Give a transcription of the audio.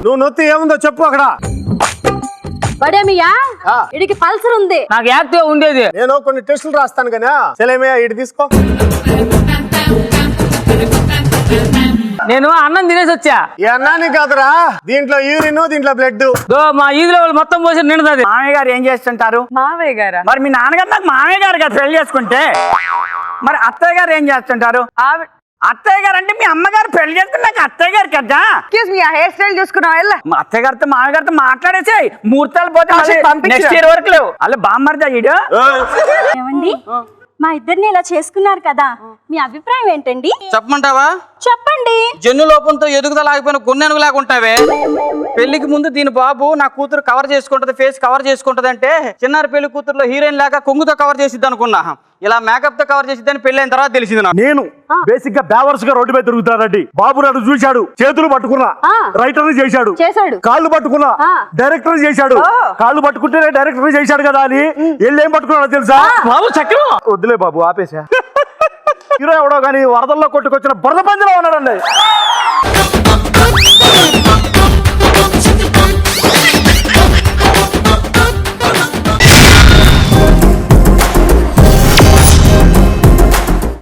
నువ్వు నొత్తి ఏముందో చెప్పు అక్కడ. బడేమియా ఇడికి పల్సర్ ఉంది. నాకు యాక్టివ్ ఉండేది. నేను కొన్ని టెస్టులు రాస్తాను కానీ సెలేమయ్య ఇటు తీసుకో. నేను అన్నం తినేసి వచ్చా. ఈ అన్నాన్ని కాదురా, దీంట్లో యూరిన్, దీంట్లో బ్లడ్. మా ఈదులో మొత్తం పోసి నిండుతుంది. మామయ్య గారు ఏం చేస్తుంటారు? మావయ్య గారా? మరి మీ నాన్నగారు నాకు మామయ్య గారు కదా పెళ్లి చేసుకుంటే, మరి అత్తయ్య గారు ఏం చేస్తుంటారు? అత్తయ్య గారు అంటే మీ అమ్మగారు పెళ్లి చేసుకుని నాకు అత్తయ్య గారు కదా. హెయిర్ స్టైల్ చూసుకున్నావా? మా అత్తయ్య గారితో మామయ్య గారితో మాట్లాడేసి ముహూర్తాలు పోతే నెక్స్ట్ ఇయర్ వరకు లేవు. అలా బామ్మర్దా ఈడు. ఏమండి, మా ఇద్దరిని ఇలా చేసుకున్నారు కదా, మీ అభిప్రాయం ఏంటండి? చెప్పమంటావా? చెప్పండి. జన్ను లోపంతో ఎదుగుదల ఆగిపోయిన గున్నెనుగు లాగుంటావే. పెళ్లికి ముందు దీని బాబు నా కూతురు కవర్ చేసుకుంటది, ఫేస్ కవర్ చేసుకుంటది అంటే చిన్నారి పెళ్లి కూతురులో హీరోయిన్ లాగా కొంగుతో కవర్ చేసిద్ది అనుకున్నా. ఇలా మేకప్ తో కవర్ చేసిద్దని పెళ్ళైన తర్వాత తెలిసింది నాకు. నేను బేసిక్ గా బేవర్స్ గా రోడ్డు మీద తిరుగుతానండి. బాబు నాడు చూశాడు, చేతులు పట్టుకున్నా, రైటర్ చేశాడు, కాళ్ళు పట్టుకున్నా, డైరెక్టర్ చేశాడు. కాళ్ళు పట్టుకుంటేనే డైరెక్టర్ చేశాడు కదా అని వెళ్ళి ఏం పట్టుకున్నాడో తెలుసా? బాబు చక్రం వద్దులే బాబు, ఆపేసా. హీరో ఎవడో కానీ వరదల్లో కొట్టుకొచ్చిన బురద పందిలో ఉన్నాడండి.